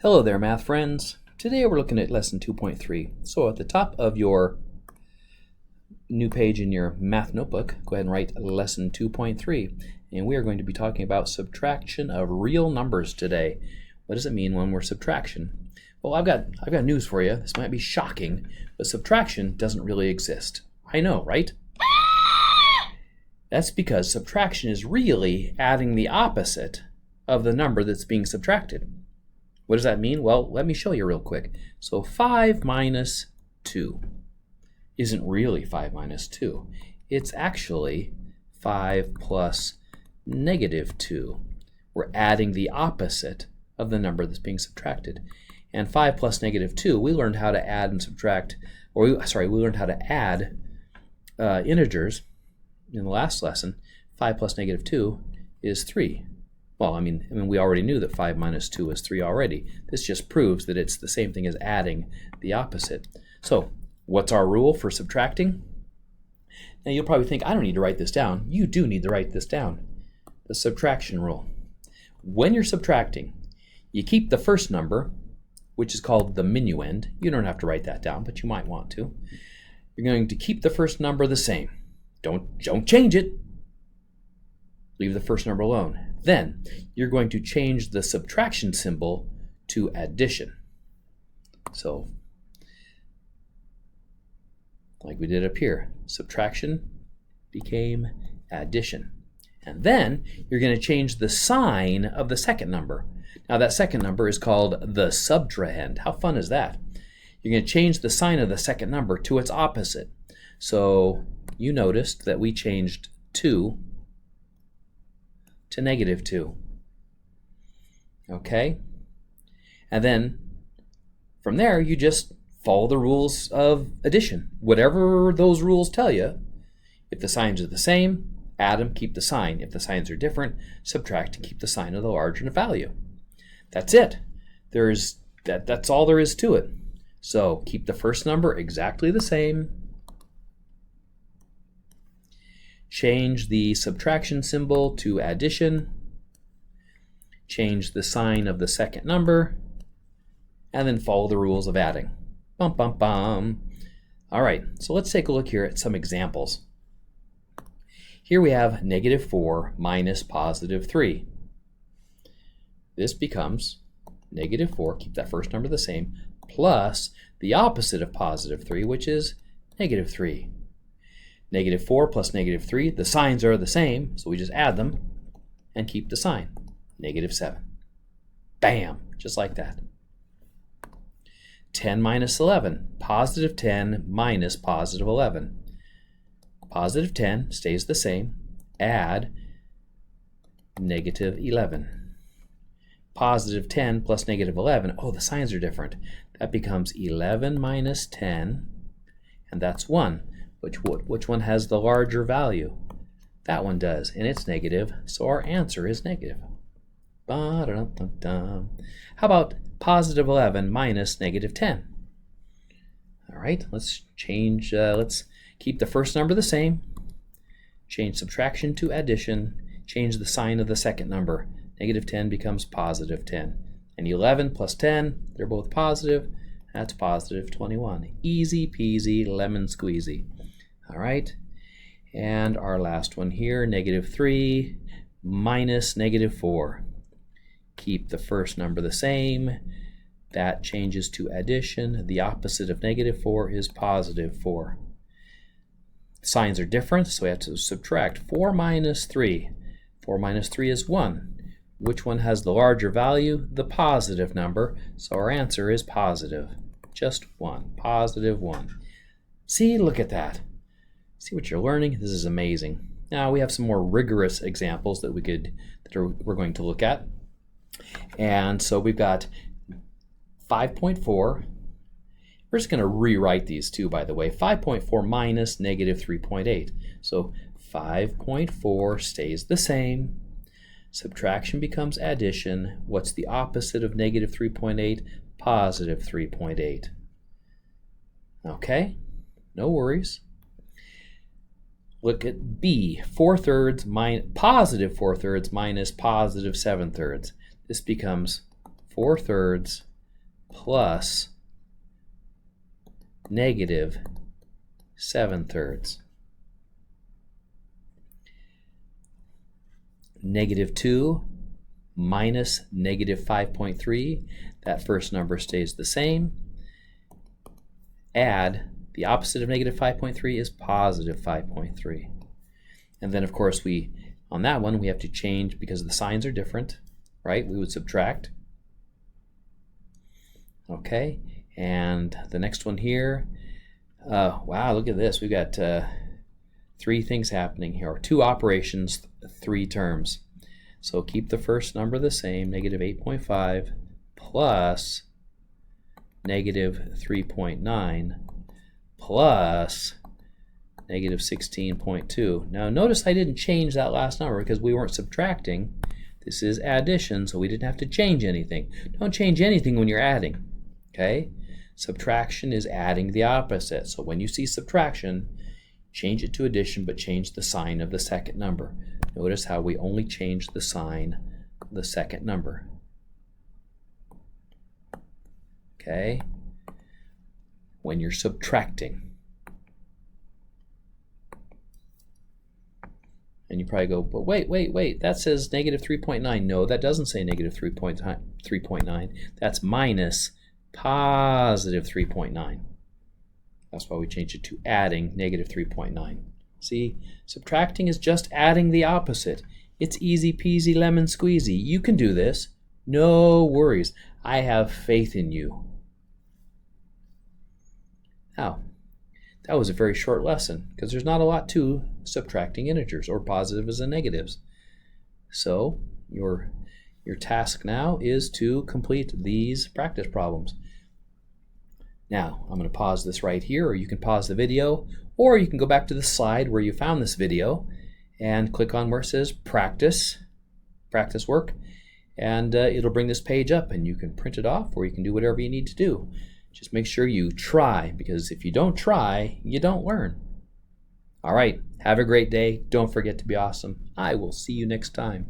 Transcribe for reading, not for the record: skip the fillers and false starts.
Hello there, math friends. Today we're looking at lesson 2.3. So at the top of your new page in your math notebook, go ahead and write lesson 2.3. And we are going to be talking about subtraction of real numbers today. What does it mean when we're subtraction? Well, I've got news for you. This might be shocking, but subtraction doesn't really exist. I know, right? That's because subtraction is really adding the opposite of the number that's being subtracted. What does that mean? Well, let me show you real quick. So 5 minus 2 isn't really 5 minus 2. It's actually 5 plus negative 2. We're adding the opposite of the number that's being subtracted. And 5 plus negative 2, we learned how to add and subtract, we learned how to add integers in the last lesson. 5 plus negative 2 is 3. Well, I mean, we already knew that 5 minus 2 is 3 already. This just proves that it's the same thing as adding the opposite. So, what's our rule for subtracting? Now, you'll probably think, I don't need to write this down. You do need to write this down. The subtraction rule. When you're subtracting, you keep the first number, which is called the minuend. You don't have to write that down, but you might want to. You're going to keep the first number the same. Don't change it. Leave the first number alone. Then you're going to change the subtraction symbol to addition. So, like we did up here, subtraction became addition. And then you're going to change the sign of the second number. Now that second number is called the subtrahend. How fun is that? You're going to change the sign of the second number to its opposite. So you noticed that we changed 2 to negative 2. Okay? And then from there, you just follow the rules of addition. Whatever those rules tell you, if the signs are the same, add them, keep the sign. If the signs are different, subtract and keep the sign of the larger value. That's it. That's all there is to it. So keep the first number exactly the same. Change the subtraction symbol to addition. Change the sign of the second number. And then follow the rules of adding. Bum, bum, bum. All right, so let's take a look here at some examples. Here we have negative 4 minus positive 3. This becomes negative 4, keep that first number the same, plus the opposite of positive 3, which is negative 3. Negative 4 plus negative 3, the signs are the same, so we just add them and keep the sign. Negative 7. Bam! Just like that. 10 minus 11. Positive 10 minus positive 11. Positive 10 stays the same. Add negative 11. Positive 10 plus negative 11. Oh, the signs are different. That becomes 11 minus 10, and that's 1. Which one has the larger value? That one does, and it's negative, so our answer is negative. How about positive 11 minus negative 10? All right, let's change, let's keep the first number the same, change subtraction to addition, change the sign of the second number. Negative 10 becomes positive 10. And 11 plus 10, they're both positive, that's positive 21. Easy peasy, lemon squeezy. All right, and our last one here, negative 3 minus negative 4. Keep the first number the same. That changes to addition. The opposite of negative 4 is positive 4. Signs are different, so we have to subtract 4 minus 3. 4 minus 3 is 1. Which one has the larger value? The positive number, so our answer is positive. Just 1. Positive 1. See, look at that. See what you're learning? This is amazing. Now we have some more rigorous examples that we're going to look at. And so we've got 5.4. We're just going to rewrite these two, by the way. 5.4 minus negative 3.8. So 5.4 stays the same. Subtraction becomes addition. What's the opposite of negative 3.8? Positive 3.8. Okay, no worries. Look at B, 4/3 positive 4/3 minus positive 7/3. This becomes 4/3 plus negative 7/3. Negative 2 minus negative 5.3. That first number stays the same. Add the opposite of negative 5.3 is positive 5.3. And then, of course, on that one, we have to change because the signs are different, right? We would subtract. Okay, and the next one here, wow, look at this. We've got 3 things happening here, or 2 operations, 3 terms. So keep the first number the same, negative 8.5 plus negative 3.9 plus negative 16.2. Now notice I didn't change that last number because we weren't subtracting. This is addition, so we didn't have to change anything. Don't change anything when you're adding, okay? Subtraction is adding the opposite. So when you see subtraction, change it to addition, but change the sign of the second number. Notice how we only change the sign of the second number. Okay? When you're subtracting. And you probably go, but wait, that says negative 3.9. No, that doesn't say negative 3.9. That's minus positive 3.9. That's why we change it to adding negative 3.9. See, subtracting is just adding the opposite. It's easy peasy lemon squeezy. You can do this. No worries. I have faith in you. Now, that was a very short lesson because there's not a lot to subtracting integers or positives and negatives. So your task now is to complete these practice problems. Now, I'm going to pause this right here, or you can pause the video, or you can go back to the slide where you found this video and click on where it says practice work, and it'll bring this page up and you can print it off or you can do whatever you need to do. Just make sure you try, because if you don't try, you don't learn. All right, have a great day. Don't forget to be awesome. I will see you next time.